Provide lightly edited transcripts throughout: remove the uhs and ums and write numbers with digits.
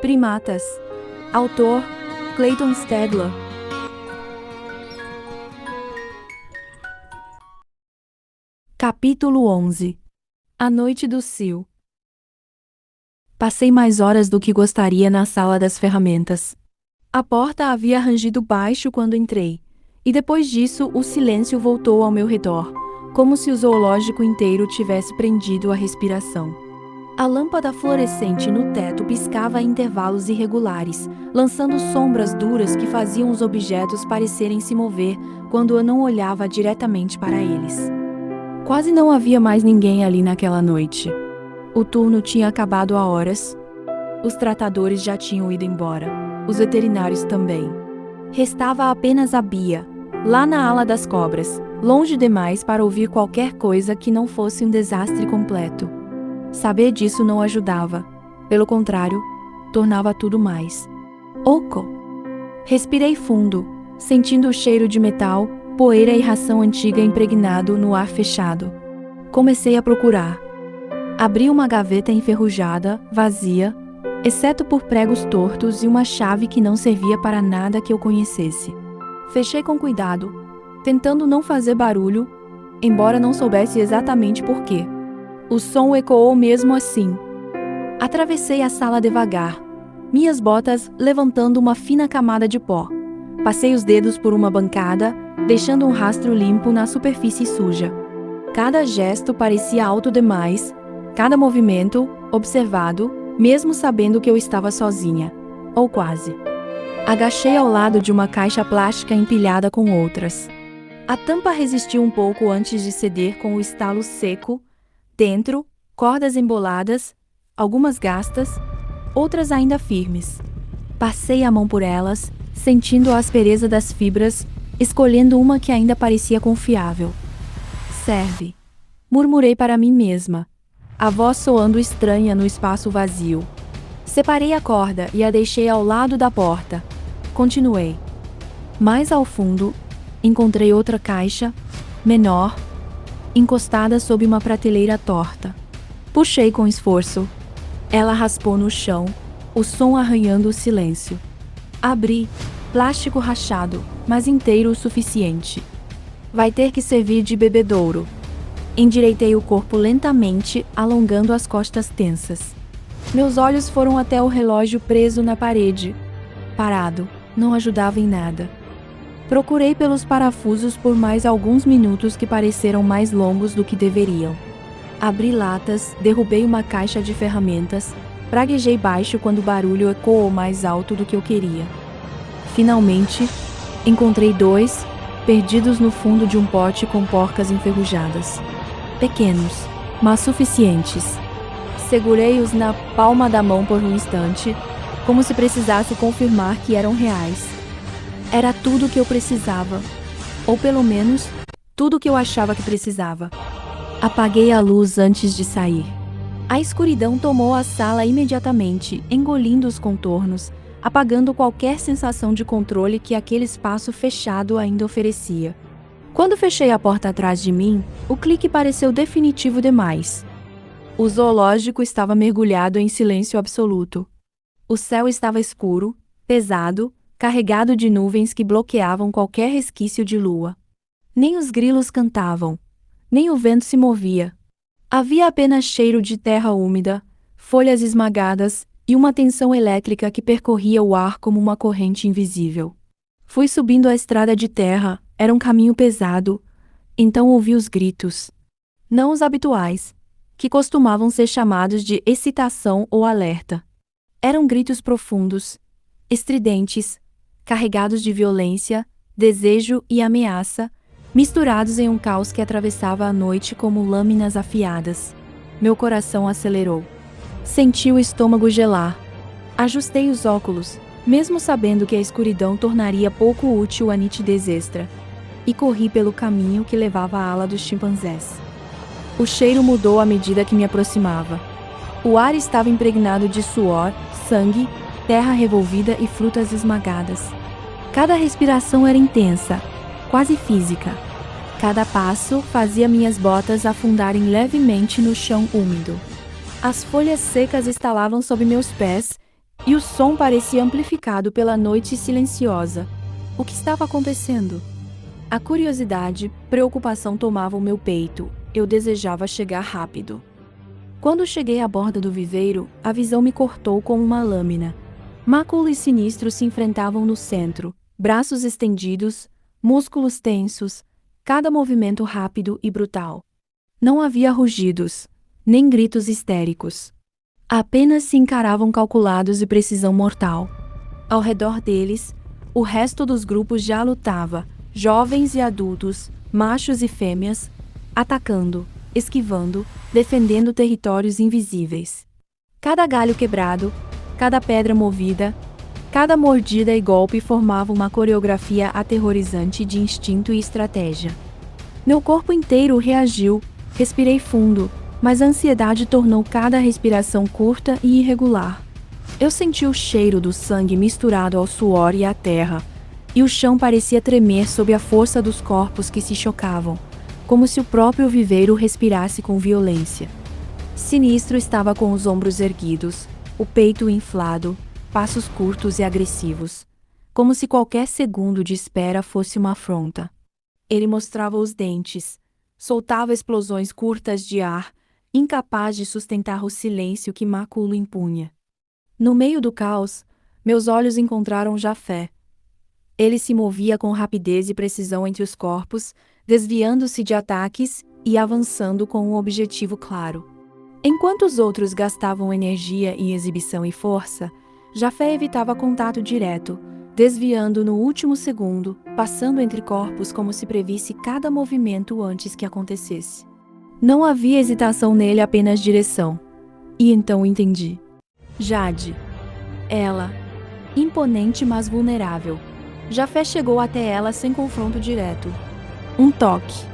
Primatas. Autor: Clayton Stedler. Capítulo 11. A Noite do Sil. Passei mais horas do que gostaria na sala das ferramentas. A porta havia rangido baixo quando entrei, e depois disso o silêncio voltou ao meu redor, como se o zoológico inteiro tivesse prendido a respiração. A lâmpada fluorescente no teto piscava a intervalos irregulares, lançando sombras duras que faziam os objetos parecerem se mover quando eu não olhava diretamente para eles. Quase não havia mais ninguém ali naquela noite. O turno tinha acabado há horas. Os tratadores já tinham ido embora. Os veterinários também. Restava apenas a Bia, lá na ala das cobras, longe demais para ouvir qualquer coisa que não fosse um desastre completo. Saber disso não ajudava. Pelo contrário, tornava tudo mais oco. Respirei fundo, sentindo o cheiro de metal, poeira e ração antiga impregnado no ar fechado. Comecei a procurar. Abri uma gaveta enferrujada, vazia, exceto por pregos tortos e uma chave que não servia para nada que eu conhecesse. Fechei com cuidado, tentando não fazer barulho, embora não soubesse exatamente por quê. O som ecoou mesmo assim. Atravessei a sala devagar, minhas botas levantando uma fina camada de pó. Passei os dedos por uma bancada, deixando um rastro limpo na superfície suja. Cada gesto parecia alto demais, cada movimento, observado, mesmo sabendo que eu estava sozinha. Ou quase. Agachei ao lado de uma caixa plástica empilhada com outras. A tampa resistiu um pouco antes de ceder com o estalo seco. Dentro, cordas emboladas, algumas gastas, outras ainda firmes. Passei a mão por elas, sentindo a aspereza das fibras, escolhendo uma que ainda parecia confiável. Serve. Murmurei para mim mesma, a voz soando estranha no espaço vazio. Separei a corda e a deixei ao lado da porta. Continuei. Mais ao fundo, encontrei outra caixa, menor, encostada sob uma prateleira torta. Puxei com esforço. Ela raspou no chão, o som arranhando o silêncio. Abri, plástico rachado, mas inteiro o suficiente. Vai ter que servir de bebedouro. Endireitei o corpo lentamente, alongando as costas tensas. Meus olhos foram até o relógio preso na parede. Parado, não ajudava em nada. Procurei pelos parafusos por mais alguns minutos que pareceram mais longos do que deveriam. Abri latas, derrubei uma caixa de ferramentas, praguejei baixo quando o barulho ecoou mais alto do que eu queria. Finalmente, encontrei dois, perdidos no fundo de um pote com porcas enferrujadas. Pequenos, mas suficientes. Segurei-os na palma da mão por um instante, como se precisasse confirmar que eram reais. Era tudo o que eu precisava, ou pelo menos, tudo o que eu achava que precisava. Apaguei a luz antes de sair. A escuridão tomou a sala imediatamente, engolindo os contornos, apagando qualquer sensação de controle que aquele espaço fechado ainda oferecia. Quando fechei a porta atrás de mim, o clique pareceu definitivo demais. O zoológico estava mergulhado em silêncio absoluto. O céu estava escuro, pesado, carregado de nuvens que bloqueavam qualquer resquício de lua. Nem os grilos cantavam, nem o vento se movia. Havia apenas cheiro de terra úmida, folhas esmagadas e uma tensão elétrica que percorria o ar como uma corrente invisível. Fui subindo a estrada de terra, era um caminho pesado, então ouvi os gritos. Não os habituais, que costumavam ser chamados de excitação ou alerta. Eram gritos profundos, estridentes, carregados de violência, desejo e ameaça, misturados em um caos que atravessava a noite como lâminas afiadas. Meu coração acelerou. Senti o estômago gelar. Ajustei os óculos, mesmo sabendo que a escuridão tornaria pouco útil a nitidez extra, e corri pelo caminho que levava à ala dos chimpanzés. O cheiro mudou à medida que me aproximava. O ar estava impregnado de suor, sangue, terra revolvida e frutas esmagadas. Cada respiração era intensa, quase física. Cada passo fazia minhas botas afundarem levemente no chão úmido. As folhas secas estalavam sob meus pés, E o som parecia amplificado pela noite silenciosa. O que estava acontecendo? A curiosidade, preocupação tomavam meu peito. Eu desejava chegar rápido. Quando cheguei à borda do viveiro, a visão me cortou com uma lâmina. Máculo e Sinistro se enfrentavam no centro, braços estendidos, músculos tensos, cada movimento rápido e brutal. Não havia rugidos, nem gritos histéricos. Apenas se encaravam calculados e precisão mortal. Ao redor deles, o resto dos grupos já lutava, jovens e adultos, machos e fêmeas, atacando, esquivando, defendendo territórios invisíveis. Cada galho quebrado, cada pedra movida, cada mordida e golpe formava uma coreografia aterrorizante de instinto e estratégia. Meu corpo inteiro reagiu, respirei fundo, mas a ansiedade tornou cada respiração curta e irregular. Eu senti o cheiro do sangue misturado ao suor e à terra, e o chão parecia tremer sob a força dos corpos que se chocavam, como se o próprio viveiro respirasse com violência. Sinistro estava com os ombros erguidos, o peito inflado, passos curtos e agressivos, como se qualquer segundo de espera fosse uma afronta. Ele mostrava os dentes, soltava explosões curtas de ar, incapaz de sustentar o silêncio que Máculo impunha. No meio do caos, meus olhos encontraram Jafé. Ele se movia com rapidez e precisão entre os corpos, desviando-se de ataques e avançando com um objetivo claro. Enquanto os outros gastavam energia em exibição e força, Jafé evitava contato direto, desviando no último segundo, passando entre corpos como se previsse cada movimento antes que acontecesse. Não havia hesitação nele, apenas direção. E então entendi. Jade. Ela. Imponente, mas vulnerável. Jafé chegou até ela sem confronto direto. Um toque.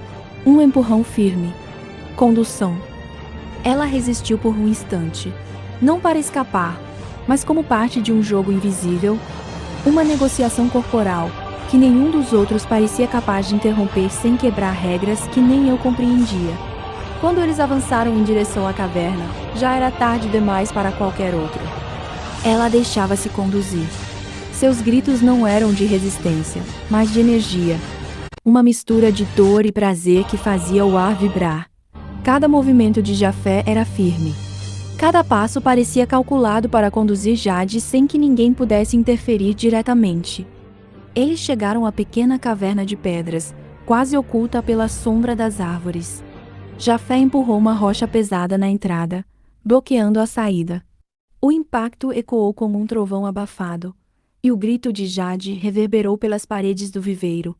Um empurrão firme. Condução. Ela resistiu por um instante. Não para escapar, mas como parte de um jogo invisível. Uma negociação corporal, que nenhum dos outros parecia capaz de interromper sem quebrar regras que nem eu compreendia. Quando eles avançaram em direção à caverna, já era tarde demais para qualquer outro. Ela deixava-se conduzir. Seus gritos não eram de resistência, mas de energia. Uma mistura de dor e prazer que fazia o ar vibrar. Cada movimento de Jafé era firme. Cada passo parecia calculado para conduzir Jade sem que ninguém pudesse interferir diretamente. Eles chegaram à pequena caverna de pedras, quase oculta pela sombra das árvores. Jafé empurrou uma rocha pesada na entrada, bloqueando a saída. O impacto ecoou como um trovão abafado, e o grito de Jade reverberou pelas paredes do viveiro,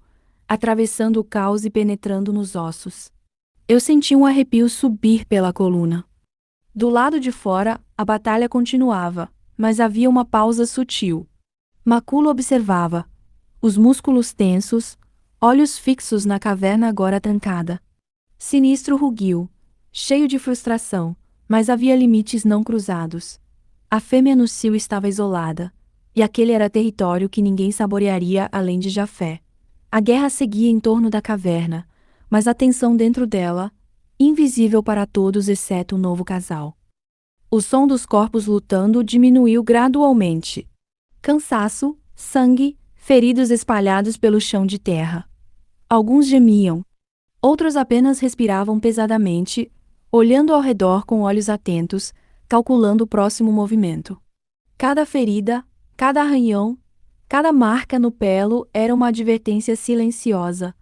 atravessando o caos e penetrando nos ossos. Eu senti um arrepio subir pela coluna. Do lado de fora, a batalha continuava, mas havia uma pausa sutil. Máculo observava, os músculos tensos, olhos fixos na caverna agora trancada. Sinistro rugiu, cheio de frustração, mas havia limites não cruzados. A fêmea no cio estava isolada, e aquele era território que ninguém saborearia além de Jafé. A guerra seguia em torno da caverna, mas a tensão dentro dela, invisível para todos exceto o novo casal. O som dos corpos lutando diminuiu gradualmente. Cansaço, sangue, feridos espalhados pelo chão de terra. Alguns gemiam. Outros apenas respiravam pesadamente, olhando ao redor com olhos atentos, calculando o próximo movimento. Cada ferida, cada arranhão, cada marca no pelo era uma advertência silenciosa.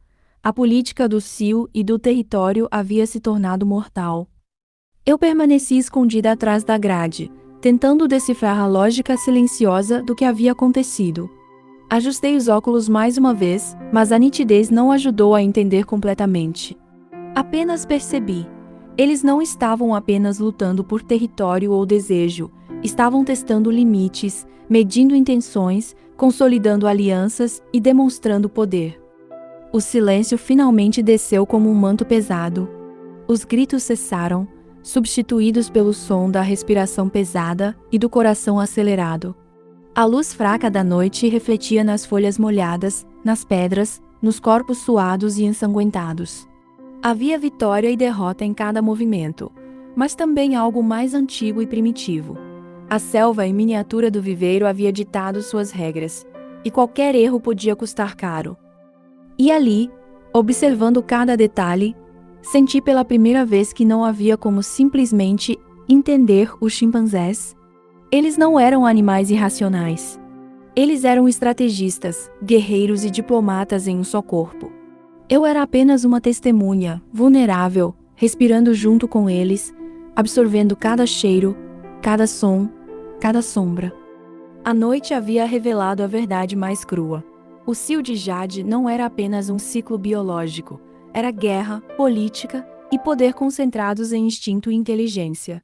A política do cio e do território havia se tornado mortal. Eu permaneci escondida atrás da grade, tentando decifrar a lógica silenciosa do que havia acontecido. Ajustei os óculos mais uma vez, mas a nitidez não ajudou a entender completamente. Apenas percebi. Eles não estavam apenas lutando por território ou desejo, estavam testando limites, medindo intenções, consolidando alianças e demonstrando poder. O silêncio finalmente desceu como um manto pesado. Os gritos cessaram, substituídos pelo som da respiração pesada e do coração acelerado. A luz fraca da noite refletia nas folhas molhadas, nas pedras, nos corpos suados e ensanguentados. Havia vitória e derrota em cada movimento, mas também algo mais antigo e primitivo. A selva em miniatura do viveiro havia ditado suas regras, e qualquer erro podia custar caro. E ali, observando cada detalhe, senti pela primeira vez que não havia como simplesmente entender os chimpanzés. Eles não eram animais irracionais. Eles eram estrategistas, guerreiros e diplomatas em um só corpo. Eu era apenas uma testemunha, vulnerável, respirando junto com eles, absorvendo cada cheiro, cada som, cada sombra. A noite havia revelado a verdade mais crua. O cio de Jade não era apenas um ciclo biológico, era guerra, política e poder concentrados em instinto e inteligência.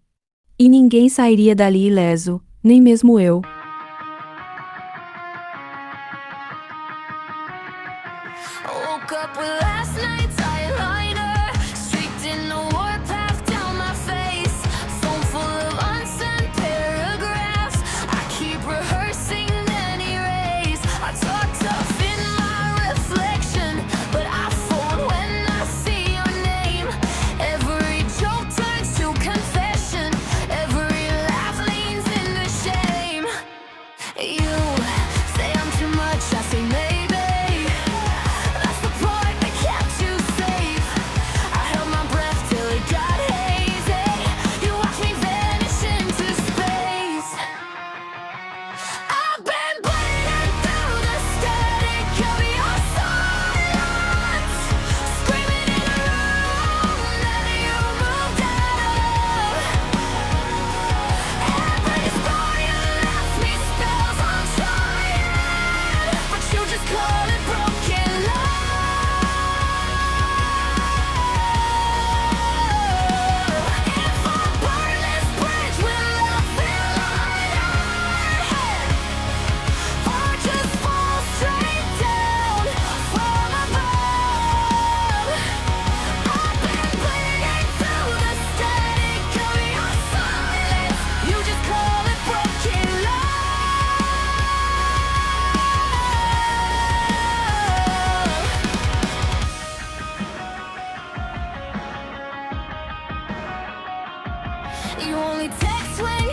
E ninguém sairia dali ileso, nem mesmo eu. Woke up with last night's eyeliner streaked in the warpath down my face. Phone full of unsent paragraphs. I keep rehearsing then erase. I talk tough in my reflection, but I fold when I see your name. Every joke turns to confession. Every laugh leans into shame. You say I'm too much, I say maybe. You only text when